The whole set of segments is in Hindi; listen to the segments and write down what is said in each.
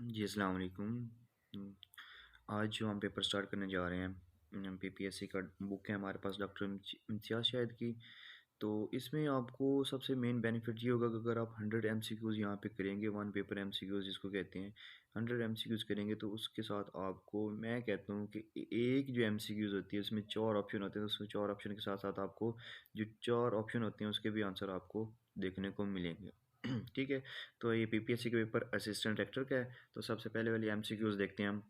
जी, अस्सलाम वालेकुम। उम, आज जो हम पेपर स्टार्ट करने जा रहे हैं, पीपीएससी का बुक है हमारे पास डॉक्टर इम्तियाज़ शाहिद की। तो इसमें आपको सबसे मेन बेनिफिट ये होगा कि अगर आप 100 एमसीक्यूज़ यहाँ पे करेंगे, वन पेपर एमसीक्यूज़ जिसको कहते हैं, 100 एमसीक्यूज़ करेंगे तो उसके साथ आपको मैं कहता हूँ कि एक जो एमसीक्यूज़ होती है उसमें 4 ऑप्शन होते हैं, तो उसमें 4 ऑप्शन के साथ-साथ आपको जो 4 ऑप्शन होते हैं उसके भी आंसर आपको देखने को मिलेंगे। ठीक है? तो ये पीपीएससी के पेपर असिस्टेंट डायरेक्टर का है। तो सबसे पहले वाली एमसीक्यूज़ देखते हैं हम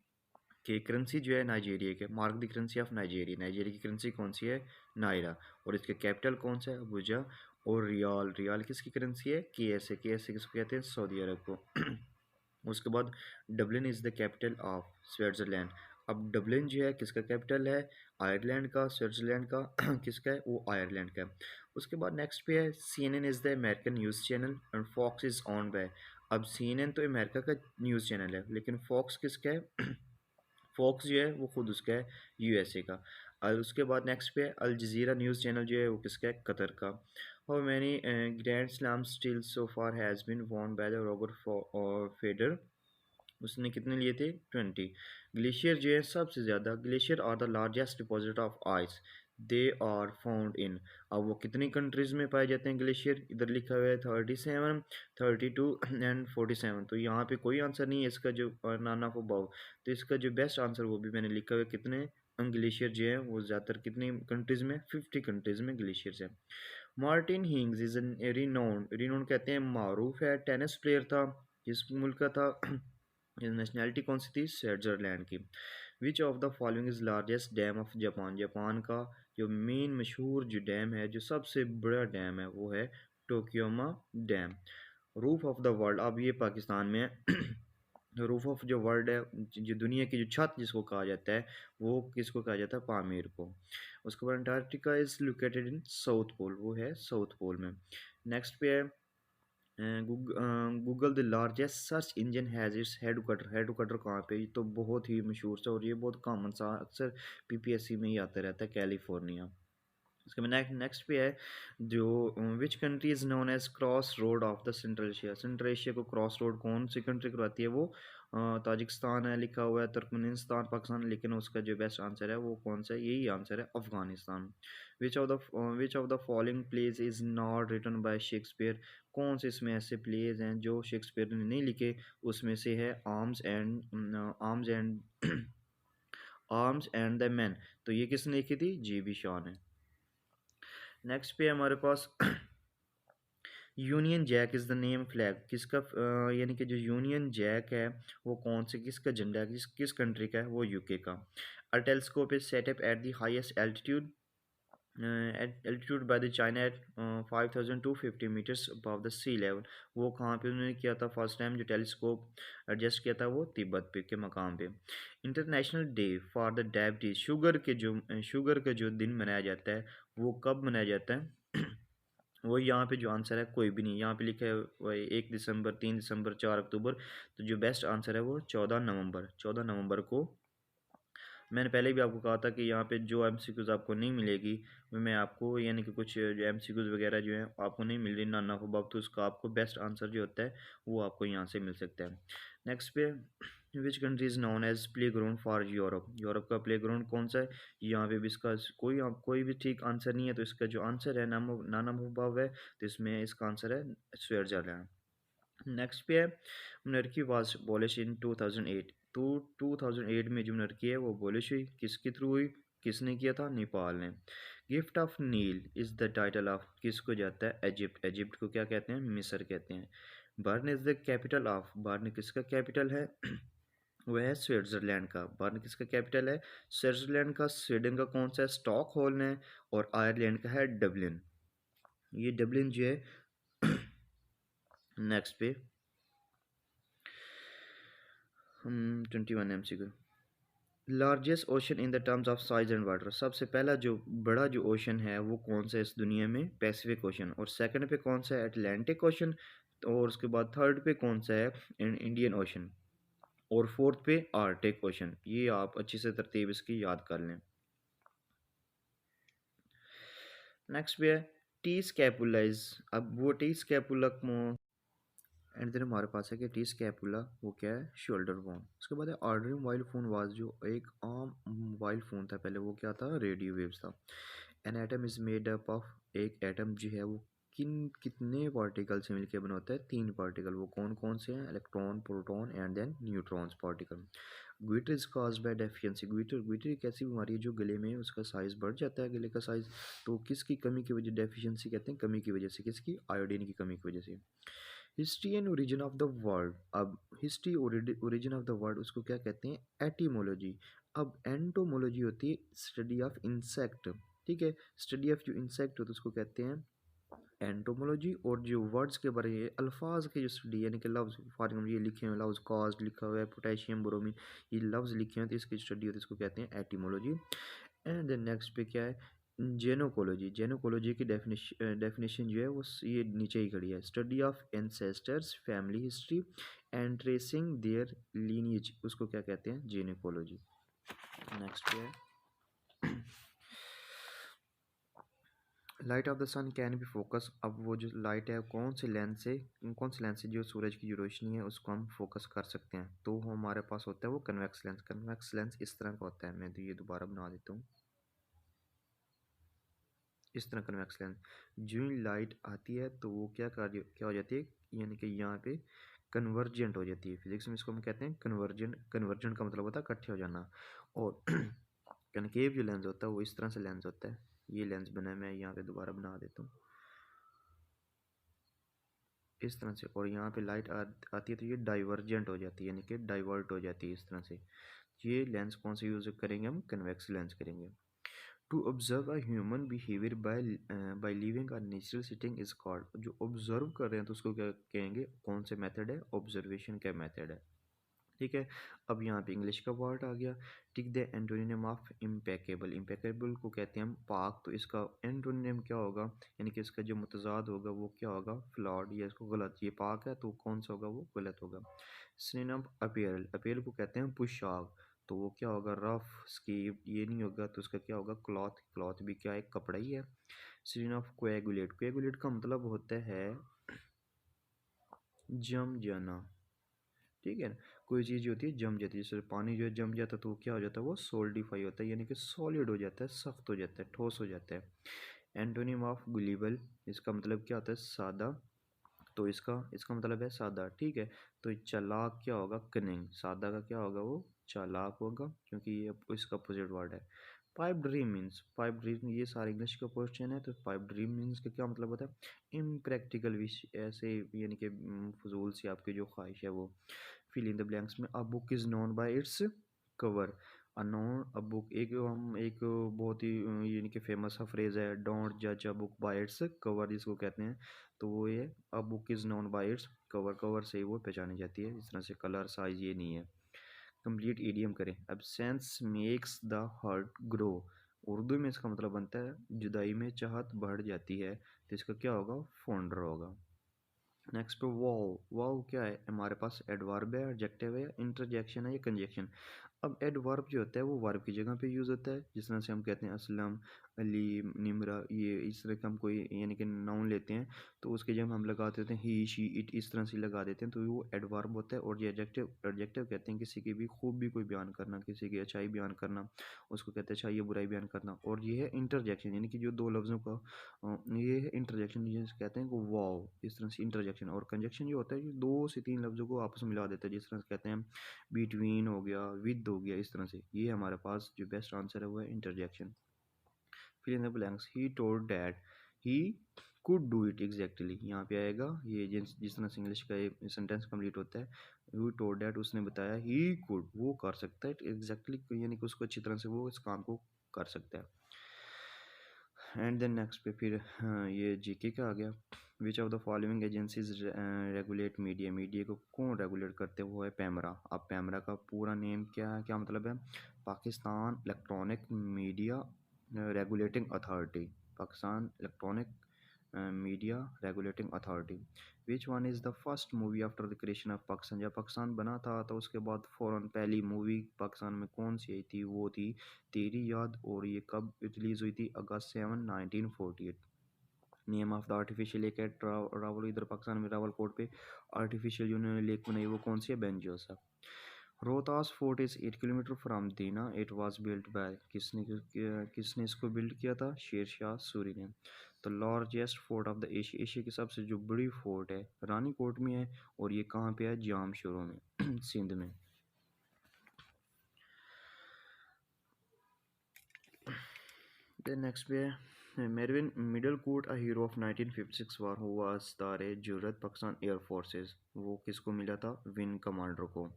कि करेंसी जो है नाइजीरिया के, mark the currency of Nigeria. Nigeria की करेंसी कौन सी है? नायरा। और इसका कैपिटल कौन सा है? अबूजा। और रियाल, रियाल किसकी करेंसी है? केएसए। केएसए किसको कहते हैं? सऊदी अरब को। उसके बाद Dublin is the capital of Switzerland. अब डबलिन जो है किसका कैपिटल है? आयरलैंड का। स्विट्ज़रलैंड का किसका है? वो आयरलैंड का है। उसके बाद नेक्स्ट पे है CNN is the American news channel and Fox is owned by. अब सीएनएन तो अमेरिका का न्यूज़ चैनल है, लेकिन फॉक्स किसका है? फॉक्स जो है वो खुद उसका है यूएसए का। और उसके बाद नेक्स्ट पे अल जज़ीरा न्यूज़ चैनल जो है वो किसका है? कतर का। How many grand slam still so far has been won by the Roger Federer. उसने कितने लिए थे? 20। ग्लेशियर जो है सबसे ज़्यादा, glacier are the largest deposit of ice, they are found in. अब वो कितनी कंट्रीज़ में पाए जाते हैं ग्लेशियर? इधर लिखा हुआ है 37, 32 एंड 47। तो यहाँ पे कोई आंसर नहीं है इसका जो नाना फो बाव। तो इसका जो बेस्ट आंसर वो भी मैंने लिखा हुआ है कितने ग्लेशियर जो है वो ज़्यादातर कितनी कंट्रीज़ में? 50 कंट्रीज़ में ग्लेशियर्स हैं। Martin हिंग्स is an renowned, renowned कहते हैं मारूफ है टेनिस प्लेयर था। किस मुल्क का था? नेशनैलिटी कौन सी थी? स्विट्ज़रलैंड की। विच of the following is largest dam of Japan. Japan का जो मेन मशहूर जो डैम है, जो सबसे बड़ा डैम है वो है टोक्योमा dam. Roof of the world, अब ये पाकिस्तान में है। रूफ ऑफ जो वर्ल्ड है, जो दुनिया की जो छत जिसको कहा जाता है, वो किसको कहा जाता है? पामीर को। उसके बाद Antarctica is located in South Pole, वो है साउथ पोल में। नेक्स्ट पे है Google the largest search engine has its headquarter. Headquarter कहाँ पे? ये तो बहुत ही मशहूर सा और ये बहुत कॉमन सा अक्सर पीपीएससी में ही आता रहता है, कैलिफोर्निया। उसके बाद नेक्स्ट पे है जो which country is known as cross road of the Central Asia. Central Asia को क्रॉस रोड कौन सी कंट्री करवाती है? वो ताजिकिस्तान है लिखा हुआ है, तुर्कमेनिस्तान, पाकिस्तान, लेकिन उसका जो बेस्ट आंसर है वो कौन सा है? यही आंसर है, Afghanistan. Which of the following plays is not written by Shakespeare. कौन से इसमें ऐसे प्लेज हैं जो शेक्सपियर ने नहीं लिखे? उसमें से है arms and arms and the man. तो ये किसने लिखी थी? जी बी शॉ ने। नेक्स्ट पे हमारे पास Union Jack is the name flag. किसका यानी कि जो यूनियन जैक है वो कौन से किसका झंडा है? किस कंट्री का है? वो यूके का। A telescope is set up at the highest altitude altitude by the China at 5250 meters above the sea level. वो कहाँ पे उन्होंने किया था फर्स्ट टाइम जो टेलीस्कोप एडजस्ट किया था? वो तिब्बत पे के मकाम पे। International day for the diabetes, sugar का जो दिन मनाया जाता है वो कब मनाया जाता है? वो यहाँ पे जो आंसर है कोई भी नहीं, यहाँ पे लिखा है वही 1 दिसंबर, 3 दिसंबर, 4 अक्टूबर। तो जो बेस्ट आंसर है वो 14 नवंबर, 14 नवंबर को। मैंने पहले भी आपको कहा था कि यहाँ पे जो एमसीक्यूज़ आपको नहीं मिलेगी, वो मैं आपको यानी कि कुछ जो एमसीक्यूज़ वगैरह जो है आपको नहीं मिल रही नाना को बाप, तो उसका आपको बेस्ट आंसर जो होता है वो आपको यहाँ से मिल सकता है। नेक्स्ट पे which country is known as playground for Europe. Europe का प्ले ग्राउंड कौन सा है? यहाँ पे भी इसका कोई भी ठीक आंसर नहीं है, तो इसका जो आंसर है नाना मुबाव है, तो इसमें इसका आंसर है स्विट्जरलैंड। नेक्स्ट पे है monarchy was abolished in 2008। तो 2008 में जो monarchy है वो abolish हुई, किसके थ्रू हुई? किसने किया था? नेपाल ने। Gift of Nile is the title of, किसको जाता है? इजिप्ट। इजिप्ट को क्या कहते हैं? मिस्र कहते हैं। Burn is the capital of, burn किसका कैपिटल है? वह है स्विट्जरलैंड का। बर्न किसका कैपिटल है? स्विट्जरलैंड का। स्वीडन का कौन सा है? स्टॉकहोल्म है। और आयरलैंड का है डबलिन। ये डबलिन जो है नेक्स्ट पे 21 MCQ। Largest ocean in the terms of size and water. सबसे पहला जो बड़ा जो ओशन है वो कौन सा है इस दुनिया में? Pacific ocean. और सेकंड पे कौन सा है? Atlantic ocean. और उसके बाद थर्ड पे कौन सा है? Indian ocean. और फोर्थ पे आर्टिक ओशन। ये आप अच्छी से तरतीब इसकी याद कर लें। नेक्स्ट पे है टी स्कैपुलाइज। अब वो टी स्कैपुला एंड देन हमारे पास है कि टी स्कैपुला, वो क्या है, शोल्डर बोन। उसके बाद है ऑर्डरिंग मोबाइल फ़ोन वाज, जो एक आम मोबाइल फ़ोन था पहले, वो क्या था, रेडियो वेव्स था। An atom is made up of, एक एटम जो है वो कितने पार्टिकल से मिलकर बना होता है, 3 पार्टिकल। वो कौन कौन से हैं, electron, proton and then neutrons particle. Goitre is caused by deficiency, goitre goitre एक ऐसी बीमारी है जो गले में उसका साइज़ बढ़ जाता है, गले का साइज़। तो किसकी कमी की वजह, डेफिशिएंसी कहते हैं कमी की वजह से, किसकी, आयोडीन की कमी की वजह से। History and origin of the word, अब history origin of the word उसको क्या कहते हैं, एटीमोलॉजी। अब एंटोमोलॉजी होती है स्टडी ऑफ इंसेक्ट, ठीक है, स्टडी ऑफ जो इंसेक्ट होता है उसको कहते हैं एंटोमोलॉजी। और जो वर्ड्स के बारे में, अल्फाज के जो स्टडी, यानी कि लफ्ज़, फॉर एग्जाम्पल ये लिखे हुए लफ्ज़, कॉस्ट लिखा हुआ है, पोटेशियम, ब्रोमीन, ये लफ्ज़ लिखे हुए हैं, तो इसकी स्टडी होती है, इसको कहते हैं एटीमोलॉजी। एंड देन नेक्स्ट पे क्या है, जेनोकोलॉजी। जेनोकोलॉजी की डेफिनेशन जो है वो ये नीचे ही खड़ी है, study of ancestors, family history and tracing their lineage, उसको क्या कहते हैं, जेनोकोलॉजी। नेक्स्ट पे है light of the sun can be focus. अब वो जो लाइट है कौन से लेंस से जो सूरज की जो रोशनी है उसको हम फोकस कर सकते हैं, तो वो हमारे पास होता है वो कन्वेक्स लेंस। कन्वेक्स लेंस इस तरह का होता है, मैं तो ये दोबारा बना देता हूँ, इस तरह कन्वेक्स लेंस। जो ही लाइट आती है तो वो क्या हो जाती है, यानी कि यहाँ पे कन्वर्जेंट हो जाती है। फिजिक्स में इसको हम कहते हैं कन्वर्जेंट। कन्वर्जेंट का मतलब होता है इकट्ठे हो जाना। और कनकेव जो लेंस होता है वो इस तरह से लेंस होता है, ये लेंस बना है, मैं यहाँ पे दोबारा बना देता हूँ इस तरह से। और यहाँ पे लाइट आती है तो ये डाइवर्जेंट हो जाती है, यानी कि डाइवर्ट हो जाती है इस तरह से। ये लेंस कौन से यूज़ करेंगे, हम कन्वेक्स लेंस करेंगे। To observe a human behaviour by living a natural sitting is called, जो ऑब्जर्व कर रहे हैं तो उसको क्या कहेंगे, कौन से मेथड है, ऑब्जर्वेशन का मेथड है, ठीक है। अब यहाँ पे इंग्लिश का वर्ड आ गया। Tick the antonym of impeccable, impeccable को कहते हैं हम पाक, तो इसका एंटोनिम क्या होगा, यानी कि इसका जो मुतजाद होगा वो क्या होगा, फ्लॉड, या इसको गलत। ये पाक है तो कौन सा होगा, वो गलत होगा। सिनोनिम अपीयरल, अपीयरल को कहते हैं पोशाक, तो वो क्या होगा, रफ, स्कीव, ये नहीं होगा तो उसका क्या होगा, क्लॉथ, क्लॉथ भी क्या है, कपड़ा ही है। सिनोनिम ऑफ कोएगुलेट, कोएगुलेट का मतलब होता है जम जाना, ठीक है ना। कोई चीज़ जो होती है जम जाती है, जैसे पानी जो है जम जाता है तो वो क्या हो जाता है, वो सोल्डिफाई होता है, यानी कि सॉलिड हो जाता है, सख्त हो जाता है, ठोस हो जाता है। एंटोनिम ऑफ गुलिबल, इसका मतलब क्या होता है, सादा, तो इसका इसका मतलब है सादा, ठीक है। तो चालाक क्या होगा, कनिंग, सादा का क्या होगा, वो चालाक होगा, क्योंकि ये इसका अपोजिट वर्ड है। Pipe dream means, pipe dream, ये सारे इंग्लिश का क्वेश्चन है, तो पाइप ड्रीम मीन्स का क्या मतलब होता है, इम्प्रैक्टिकल विश, ऐसे यानी कि फजूल सी आपकी जो ख्वाहिश है वो। फिल इन द ब्लैंक्स में, a book is known by its cover, unknown a book, एक बहुत ही यानी कि फेमस सा फ्रेज है, डोंट जज a book by its cover, जिसको कहते हैं, तो वो ये a book is known by its cover, cover से ही वो पहचानी जाती है, इस तरह से कलर साइज ये नहीं है। कंप्लीट ईडियम करें, absence makes the heart grow, Urdu में इसका मतलब बनता है जुदाई में चाहत बढ़ जाती है, तो इसका क्या होगा, फोल्डर होगा। नेक्स्ट पे वाव, वाव क्या है, हमारे पास एडवर्ब है, एडजेक्टिव है, इंटरजेक्शन है या कंजक्शन। अब एडवर्ब जो होता है वो वर्ब की जगह पे यूज़ होता है, जिस तरह से हम कहते हैं असलम, अली, निमरा, ये इस तरह का हम कोई यानी कि नाउन लेते हैं तो उसके जगह हम लगा देते हैं ही, शी, इट, इस तरह से लगा देते हैं, तो वो एडवर्ब होता है। और ये एडजेक्टिव, एडजेक्टिव कहते हैं किसी की भी खूबी कोई बयान करना, किसी की अच्छाई बयान करना, उसको कहते हैं अच्छाई या बुराई बयान करना। और ये है इंटरजेक्शन, यानी कि जो दो लफ्ज़ों का ये है इंटरजेक्शन, जिसे कहते हैं कि वाव, इस तरह से इंटरजेक्शन। और कंजक्शन ये होता है कि दो से तीन लफ्ज़ों को आपस में मिला देता है, जिस तरह से कहते हैं बिटवीन हो गया, विद हो गया, इस तरह से। ये हमारे पास जो बेस्ट आंसर है वो है इंटरजेक्शन। फिर in the blanks, he told that he could do it exactly, यहाँ पे आएगा ये जिस तरह से इंग्लिश का एक सेंटेंस कंप्लीट होता है, ही टोल्ड डैट, उसने बताया, ही कुड, वो कर सकता है, एग्जैक्टली यानी कि उसको अच्छी तरह से वो इस काम को कर सकता है। एंड देन नेक्स्ट पे फिर ये जीके का आ गया। विच of the following agencies regulate media, media को कौन रेगुलेट करते हैं, वो है पैमरा। अब पैमरा का पूरा नेम क्या है, क्या मतलब है, Pakistan electronic media regulating authority, Pakistan electronic media regulating authority. Which one is the first movie after the creation of Pakistan, जब पाकिस्तान बना था तो उसके बाद फ़ौरन पहली मूवी पाकिस्तान में कौन सी आई थी, वो थी तेरी याद। और ये कब रिलीज़ हुई थी, अगस्त 7 1948। Name of the artificial lake at Rawal, इधर पाकिस्तान में रावलकोट पे आर्टिफिशियल जो उन्होंने लेक बनाई वो कौन सी है? बेन जोसा। Rohtas fort is 8 kilometre from Dina, it was built by, किसने इसको बिल्ड किया था? शेर शाह सूरी ने। The largest fort of the Asia, Asia की सबसे जो बड़ी फोर्ट है रानीकोट में है, और ये कहाँ पे है? जाम शोरों में सिंध में। Then next पे है Mervyn Middlecoat, a hero of 1956 war, who was तारे जुर्रत पाकिस्तान एयर फोर्सेस, वो किसको मिला था? विंग कमांडर को।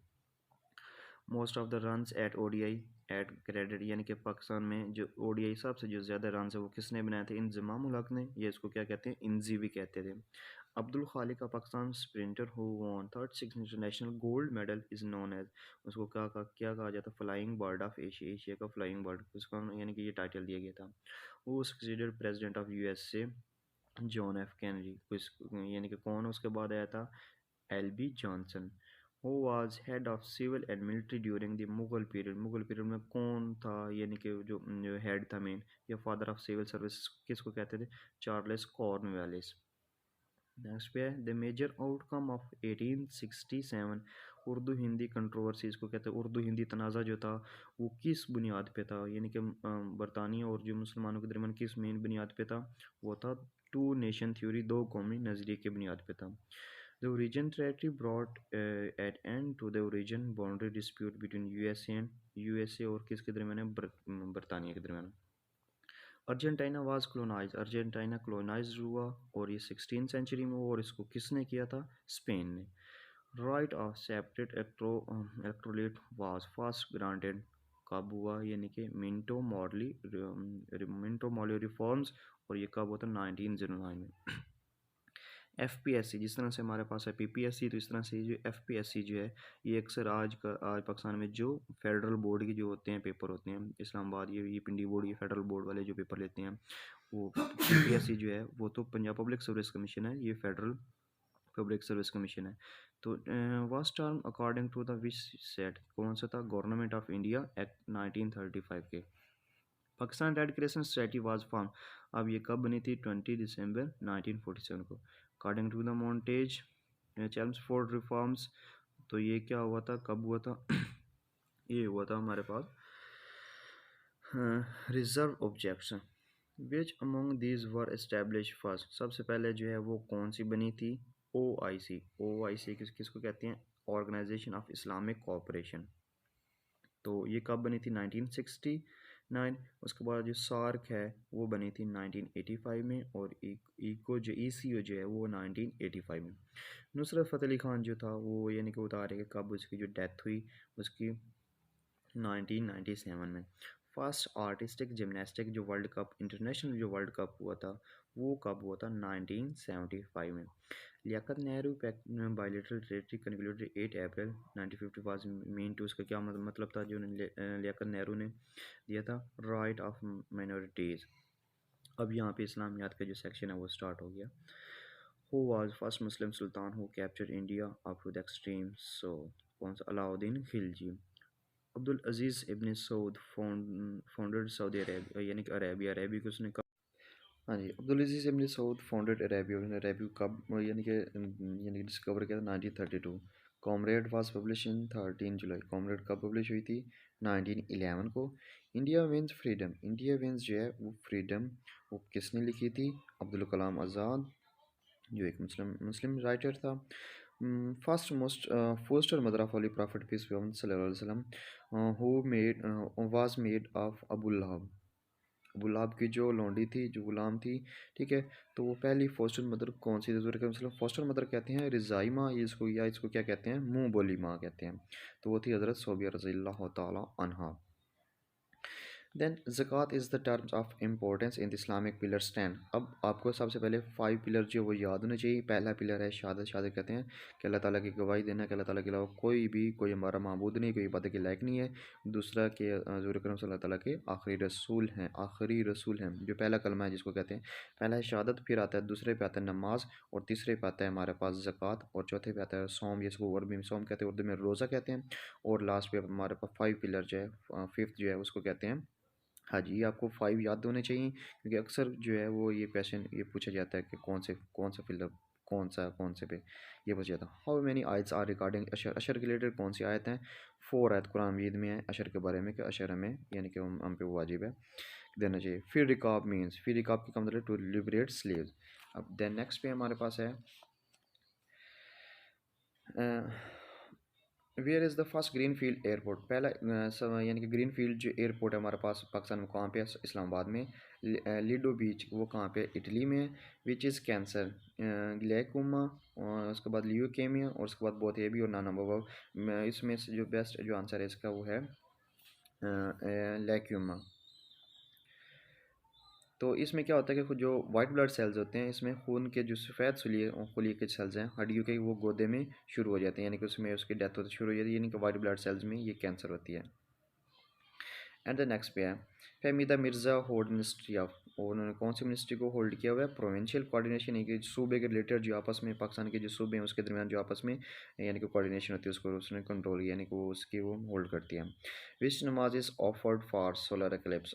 Most of the runs at ODI at credit, यानी कि पाकिस्तान में जो ओडीआई सबसे जो ज़्यादा रन है वो किसने बनाए थे? इंजमाम उल हक ने, या इसको क्या कहते हैं? इंजी भी कहते थे। अब्दुल खालिक का Pakistan sprinter who won 36 international gold medal is known as, उसको क्या कहा जाता? Flying bird of Asia, Asia का फ्लाइंग बर्ड उसका, यानी कि ये टाइटल दिया गया था। वो succeeded president of USA John F Kennedy, यानी कि कौन उसके बाद आया था? L B Johnson. Who was head of civil and military during the Mughal period, Mughal period में कौन था? यानी कि जो हेड था मेन, या फादर ऑफ सिविल सर्विस किसको कहते थे? Charles Cornwallis. नेक्स्ट पे है the major outcome of 1867, Urdu Hindi controversy इसको कहते हैं। उर्दू हिंदी तनाज़ा जो था वो किस बुनियाद पे था? यानी कि बरतानिया और जो मुसलमानों के दरमियान किस मेन बुनियाद पे था? वो था टू नेशन थ्योरी, दो कौमी नज़रिए के बुनियाद पे था। The origin treaty brought at end to the origin boundary dispute between USA और किसके दरमियान है? बरतानिया के दरमियान। अर्जेंटीना वाज क्लोनाइज, अर्जेंटीना क्लोनाइज हुआ और ये 16 सेंचुरी में हुआ, और इसको किसने किया था? स्पेन ने। Right of separate electorate was first granted, कब हुआ? यानी कि मिंटो मॉर्ली रिफॉर्म्स, और ये कब हुआ था? 1909 में। एफ पी एस सी, जिस तरह से हमारे पास है पी पी एस सी, तो इस तरह से जो एफ पी एस सी जो है ये अक्सर आज पाकिस्तान में जो फेडरल बोर्ड के जो होते हैं पेपर होते हैं, इस्लामाबाद ये पिंडी बोर्ड, ये फेडरल बोर्ड वाले जो पेपर लेते हैं, वो पी पी एस सी जो है वो तो पंजाब पब्लिक सर्विस कमीशन है, ये फेडरल पब्लिक सर्विस कमीशन है। तो vast term according to the which set, कौन सा था? गवर्नमेंट ऑफ इंडिया एक्ट 1935 के। Pakistan red crescent society was form, अब ये कब बनी थी? 20 दिसंबर 1947 को। According to the Montagu Chelmsford reforms, तो ये क्या हुआ था? कब हुआ था? ये हुआ था हमारे पास reserve objection, which among these were establish first, सबसे पहले जो है वो कौन सी बनी थी? ओ आई सी। ओ आई सी किसको कहते हैं? Organisation of Islamic cooperation. तो ये कब बनी थी? 1969। उसके बाद जो सार्क है वो बनी थी 1985 में, और इको जो ईसीओ जो है वो 1985 में। नुसरत फ़तेह अली खान जो था वो, यानी कि बता रहे कि कब उसकी जो डेथ हुई उसकी 1997 में। फर्स्ट आर्टिस्टिक जिमनास्टिक जो वर्ल्ड कप, इंटरनेशनल जो वर्ल्ड कप हुआ था वो कब हुआ था? 1975 में। Liaquat Nehru bilateral treaty concluded 8 April 1950 was mean to, उसका क्या मतलब था जो लियाकत नेहरू ने दिया था? Right of minorities. अब यहाँ पे इस्लामियात का जो सेक्शन है वो स्टार्ट हो गया। Who was first Muslim sultan who capture India up to the extreme, so कौन सा? Alauddin Khilji. Abdul Aziz ibn Saud founded Saudi Arabia, यानी कि अरेबिया, अरेबिया को उसने, हाँ जी, Abdul Aziz ibn Saud founded Arabia, उन्होंने अरेबिया कब यानी कि डिस्कवर किया था? 1932। Comrade was publish in 13 July, Comrade कब पब्लिश हुई थी? 1911 को। India wins freedom, India wins जो है वो फ्रीडम वो किसने लिखी थी? अब्दुल कलाम आज़ाद, जो एक मुस्लिम मुस्लिम राइटर था। First most foster mother of holy prophet peace be upon सल्लल्लाहु अलैहि वसल्लम, who made was made of Abu Lahab, Abu Lahab की जो लौंडी थी, जो गुलाम थी, ठीक है, तो वो पहली फोस्टर मदर कौन सी थी? हज़ूर अकरम सल्लल्लाहु अलैहि वसल्लम, फोस्टर मदर कहते हैं रिज़ाई माँ, इसको क्या कहते हैं? मुंह बोली माँ कहते हैं। तो वो थी हज़रत सोबिया रज़ी अल्लाह ताला अन्हा। देन ज़कात is the terms of importance in the Islamic pillars 10। अब आपको सबसे पहले 5 पिलर जो वो याद होने चाहिए। पहला पिलर है शहादत, शहादत कहते हैं कि अल्लाह ताला की गवाही देना कि अल्लाह ताला के अलावा कोई हमारा माबूद नहीं, कोई इबादत के लायक नहीं है। दूसरा कि हज़ूर अकरम सल्लल्लाहु अलैहि वसल्लम ताला के आखिरी रसूल हैं, जो पहला कलमा है जिसको कहते हैं। पहला है शहादत, फिर आता है दूसरे पे आता है नमाज, और तीसरे पे आता है हमारे पास ज़कात, और चौथे पे आता है सौम, जिसको अरबी में सौम कहते हैं, उर्दू में रोज़ा कहते हैं, और लास्ट पे हमारे पास 5 पिलर जो है, फिफ्थ जो है उसको कहते हैं हाँ जी, ये आपको 5 याद होने चाहिए क्योंकि अक्सर जो है वो ये क्वेश्चन ये पूछा जाता है कि कौन सा फ़िलअप कौन से पे ये पूछा जाता है। हाउ मेनी आयत्स आर रिगार्डिंग अशर, अशर के रिलेटेड कौन सी आयत हैं? 4 आयत कुरान मजीद में है अशर के बारे में कि अशर हमें यानी कि हम पे वो वाजिब है देना चाहिए। फिर रिकाब की का मतलब टू लिबरेट स्लेव्स। अब देन नेक्स्ट पे हमारे पास है where is the first green field airport. पहला यानी कि ग्रीन फील्ड जो एयरपोर्ट है हमारे पास पाकिस्तान में कहाँ पे है? इस्लामाबाद में। लिडो बीच वो कहाँ पे है? इटली में है। विच इज़ कैंसर ग्लैकोमा और उसके बाद ल्यूकेमिया और उसके बाद बहुत ये भी और नाना बाबा। इसमें से जो बेस्ट जो आंसर है इसका वो है लैक्यूमा। तो इसमें क्या होता है कि जो वाइट ब्लड सेल्स होते हैं इसमें खून के जो सफ़ेद खलिए के सेल्स हैं हड्डियों के वो गोदे में शुरू हो जाते हैं यानी कि उसमें उसकी डेथ होती शुरू हो जाती है यानी कि वाइट ब्लड सेल्स में ये कैंसर होती है। एंड द नेक्स्ट पे है Fahmida Mirza hold ministry of और उन्होंने कौन सी मिनिस्ट्री को होल्ड किया हुआ है? प्रोविंशियल कोऑर्डिनेशन यानी कि सूबे के रिलेटेड जो आपस में पाकिस्तान के जो सूबे हैं उसके दरमियान जो आपस में यानी कि कोऑर्डिनेशन होती है उसको उसने कंट्रोल किया यानी कि वो उसकी वो होल्ड करती है। विच नमाज is offered for solar Eclipse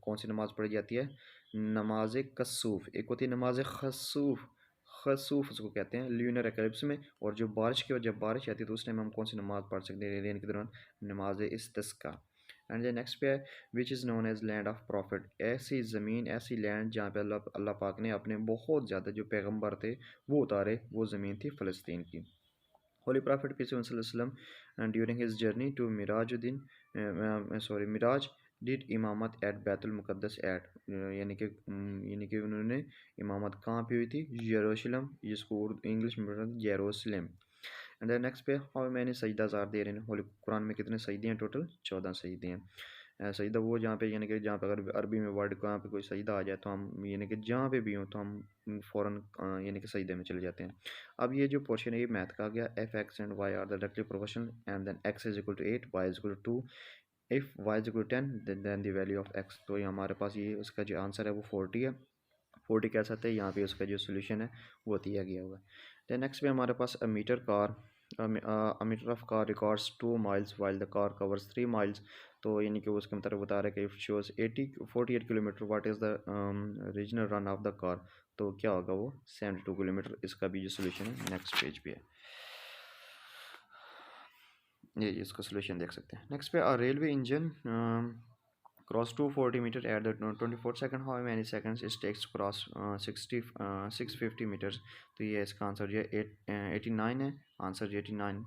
कौन सी नमाज पढ़ी जाती है? नमाज कसूफ। एक होती है नमाज खसूफ खसूफ उसको कहते हैं ल्यूनर एक्लिप्स में। और जो बारिश की जब बारिश आती है तो उस टाइम हम कौन सी नमाज पढ़ सकते हैं रेन के दौरान? नमाज इस्तिस्का। एंड द नेक्स्ट पे है which is known as land of profit. ऐसी ज़मीन ऐसी लैंड जहाँ पे अल्लाह अल्लाह पाक ने अपने बहुत ज़्यादा जो पैगंबर थे वो उतारे वो ज़मीन थी फ़लस्तीन की। होली प्रॉफिट पीस वसल्लम ड्यूरिंग हिज जर्नी टू मिराज डिड इमामत एट बैतुल मुक़द्दस एट यानी कि उन्होंने इमामत कहाँ पे हुई थी? यरूशलेम जिसको इंग्लिश में बोलते हैं जेरूसलम। एंड देन नेक्स्ट पे हाउ मैनी सजदास are there in holy Quran में कितने सजदे हैं? टोटल 14 सजदे हैं। सजदा वो जहाँ पे यानी कि जहाँ पे अगर अरबी में वर्ड कहाँ पे कोई सजदा आ जाए तो हम यानी कि जहाँ पे भी हो तो हम फ़ौरन यानी कि सजदे में चले जाते हैं। अब ये जो पोर्शन है ये मैथ का आ गया if x and y are the directly proportional and then x is equal to 8 y is equal to 2 if y is equal to 10 then the value of x. तो ये हमारे पास ये उसका जो आंसर है वो 40 है। 40 कह सकते हैं यहाँ पे उसका जो सोल्यूशन है वो दिया गया हुआ है। देन नेक्स्ट पे हमारे पास a meter car a meter of car records 2 miles while the car covers 3 miles। तो यानी कि उसके मतलब बता रहा है कि if shows 48 kilometre what is the regional run of the car. तो क्या होगा वो 72 किलोमीटर। इसका भी जो सोल्यूशन है नेक्स्ट पेज पे है। ये इसका सोल्यूशन देख सकते हैं। नेक्स्ट पे railway engine cross 240 meter at the 24 second how many seconds it takes cross 650 meters. तो ये इसका आंसर जो है 89 है। आंसर जो 89।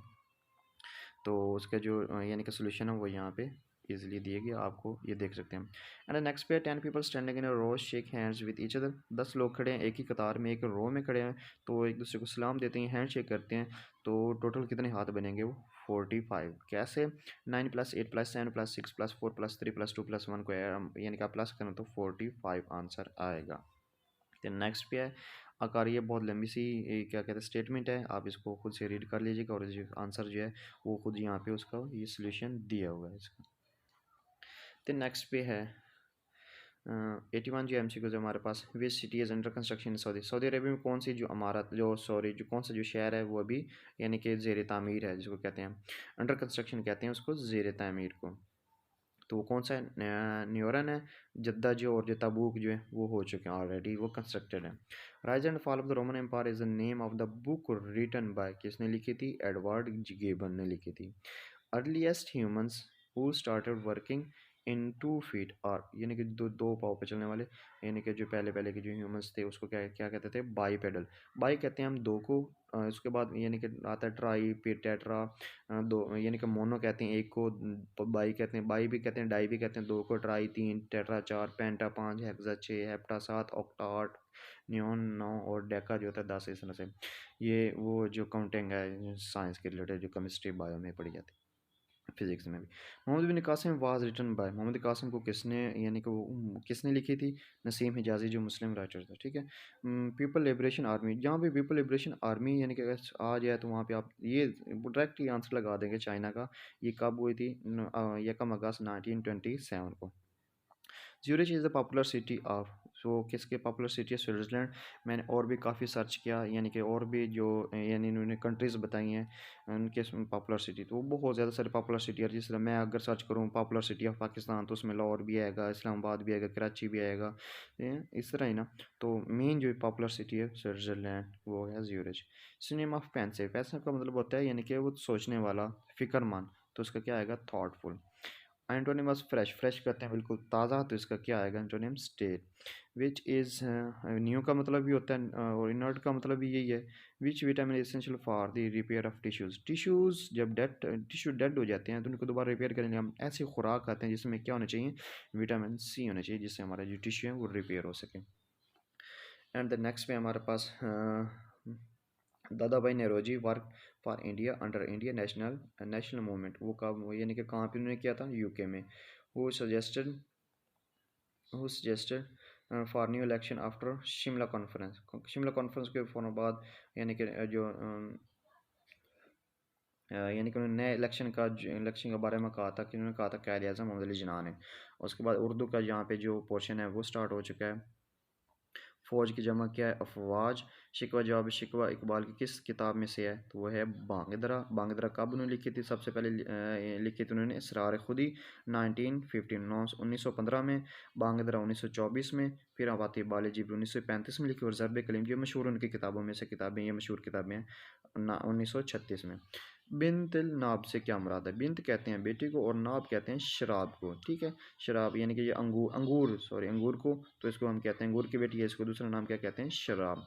तो उसका जो यानी कि सोल्यूशन है वो यहाँ पे इजीली दिए गए आपको ये देख सकते हैं। एंड नेक्स्ट पे 10 people standing in a row shake hands with each other. 10 लोग खड़े हैं एक ही कतार में एक रो में खड़े हैं तो एक दूसरे को सलाम देते हैं हैंड शेक करते हैं। तो टोटल कितने हाथ बनेंगे वो 45। कैसे? 9 plus 8 plus 7 plus 6 plus 4 plus 3 plus 2 plus 1 को यानी कि आप प्लस करें तो 45 आंसर आएगा। तो नेक्स्ट पे है आकार ये बहुत लंबी सी क्या कहते हैं स्टेटमेंट है आप इसको खुद से रीड कर लीजिएगा और जो आंसर जो है वो खुद यहाँ पे उसका ये सोल्यूशन दिया हुआ है इसका। तो नेक्स्ट पे है 81 जो MCQs है हमारे पास which city is under construction in Saudi. Saudi Arabia में कौन सी जो इमारत जो सॉरी जो कौन सा जो शहर है वो अभी यानी कि ज़ेर तामीर है जिसको कहते हैं अंडर कंस्ट्रक्शन कहते हैं उसको ज़ेर तामीर को। तो वो कौन सा है? न्यूरन है। जद्दा जो और जो तबूक जो है वो हो चुके हैं ऑलरेडी वो कंस्ट्रक्टेड है। Rise and fall of the Roman empire is the name of the book written by किसने लिखी थी? एडवर्ड गिबन ने लिखी थी। Earliest humans who started working in 2 feet और यानी कि दो पाँव पे चलने वाले यानी कि जो पहले पहले के जो ह्यूमंस थे उसको क्या क्या कहते थे? By pedal. बाई कहते हैं हम दो को उसके बाद यानी कि आता है ट्राई फिर टेट्रा दो यानी कि मोनो कहते हैं एक को बाई कहते हैं बाई भी कहते हैं डाई भी कहते हैं दो को ट्राई तीन टेट्रा चार पेंटा पाँच हेक्सा छः हेप्टा सात ऑक्टा आठ नियॉन 9 और डेका जो होता है 10 इस तरह से। ये वो जो काउंटिंग है साइंस के रिलेटेड जो केमिस्ट्री बायो में पढ़ी जाती है फिजिक्स में भी। Muhammad bin Qasim was written by Muhammad Qasim को किसने यानी कि वो किसने लिखी थी? नसीम हिजाजी जो मुस्लिम राइटर था ठीक है। पीपल लिबरेशन आर्मी जहाँ पे पीपल लिबरेशन आर्मी यानी कि अगर आ जाए तो वहाँ पे आप ये डायरेक्ट ही आंसर लगा देंगे चाइना का। ये कब हुई थी? यकम अगस्त 1927 को। Zurich is the popular city of so किसके पॉपुलर सिटी है स्विट्ज़रलैंड। मैंने और भी काफ़ी सर्च किया, यानी कि और भी जो यानी इन्होंने कंट्रीज़ बताई हैं उनके पॉपुलर सिटी, तो बहुत ज़्यादा सारी पॉपुलर सिटी है। जिस तरह मैं अगर सर्च करूँ पॉपुलर सिटी ऑफ पाकिस्तान तो उसमें लाहौर भी आएगा, इस्लामाबाद भी आएगा, कराची भी आएगा, इस तरह ही ना। तो मेन जो पॉपुलर सिटी है स्विट्ज़रलैंड वो है ज़्यूरिच। सिनोनिम ऑफ पेंसिव, पेंसिव का मतलब होता है यानी कि वो सोचने वाला, फिक्रमंद, तो उसका क्या आएगा थॉटफुल। एंटोनिमस फ्रेश, फ्रेश कहते हैं बिल्कुल ताज़ा, तो इसका क्या आएगा antonym state. Which is new का मतलब भी होता है और इनर्ट का मतलब भी यही है। Which vitamin essential for the repair of tissues, tissues जब टिश्यू डेड हो जाते हैं तो उनको दोबारा रिपेयर करने हम ऐसी खुराक खाते हैं जिसमें क्या होना चाहिए, विटामिन सी होना चाहिए, जिससे हमारा जो टिश्यू है वो रिपेयर हो सके। एंड द नेक्स्ट पे हमारे पास Dadabhai Naoroji work for India under India national national movement, वो कब, वो यानी कि कहाँ पे उन्होंने किया था, यूके में। Who suggested who suggested for new election after Shimla conference, Shimla conference के फ़ौरन बाद, यानी कि जो यानी कि उन्होंने नए इलेक्शन के बारे में कहा था कि उन्होंने कहा था कायद अज़म मोहम्मद अली जिन्ना ने। उसके बाद उर्दू का यहाँ पे जो पोर्शन है वो स्टार्ट हो चुका है। फ़ौज की जमा क्या है, अफवाज। शिकवा जवाब शिकवा इकबाल की किस किताब में से है, तो वो है बांगदरा। बांगदरा कब उन्होंने लिखी थी, सबसे पहले लिखी थी उन्होंने इसरार खुदी 1915 1915 में, बांगदरा 1924 में, फिर अब आती है बाले जीब 1935 में लिखी, और ज़रब कलीम जो मशहूर उनकी किताबों में से किताबें, ये मशहूर किताबें हैं 1936 में। बिनतिल नाब से क्या मुराद है, बिनत कहते हैं बेटी को और नाब कहते हैं शराब को, ठीक है। शराब यानी कि ये अंगूर को, तो इसको हम कहते हैं अंगूर की बेटी है, इसको दूसरा नाम क्या कहते हैं, शराब।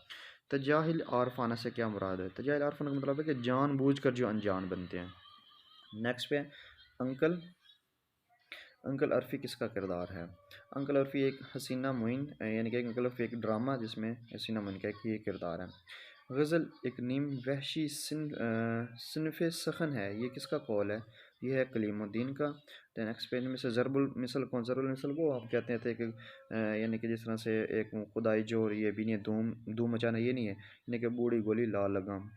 तजाहिल आरफाना से क्या मुराद है, तजाहिल आरफाना का मतलब है कि जानबूझकर जो अनजान बनते हैं। नेक्स्ट पे अंकल अंकल अरफी किसका किरदार है। अंकल अरफी एक हसीना मोइन, यानी कि अंकल अरफी एक ड्रामा जिसमें हसीना मोइन का एक ये किरदार है। गज़ल एक नीम वहशी सिनफ़ सखन है, ये किसका कौल है, ये है कलीमुद्दीन का। दैन नेक्स्ट पेज में से ज़रबुल मिसल कौन, ज़रबुल मिसल को आप कहते थे कि यानी कि जिस तरह से एक खुदाई जोर, ये भी नहीं है धूम धूम मचाना, ये नहीं है, यानी कि बूढ़ी गोली लाल लगाम।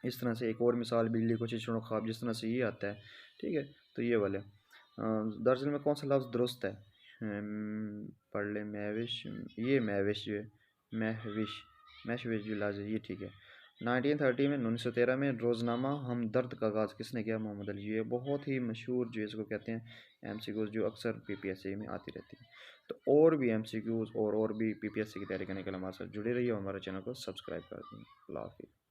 इस तरह से एक और मिसाल बिजली को चिचड़ों ख्वाब, जिस तरह से ये आता है, ठीक है। तो ये वाले दर्जन में कौन सा लफ्ज़ दुरुस्त है, पढ़ ले महविश, ये महविश जो है, महविश महविश जो लाज है, ये ठीक है। 1930 में 1913 में रोज़नामा हमदर्द का आगाज़ किसने किया, मोहम्मद अली। ये बहुत ही मशहूर जो इसको कहते हैं एमसीक्यूज़, जो अक्सर पीपीएससी में आती रहती है। तो और भी एमसीक्यूज़ और भी पीपीएससी की तैयारी करने के लिए हमारे साथ जुड़े रहिए और हमारे चैनल को सब्सक्राइब कर दें। अल्लाह हाफ़िज़।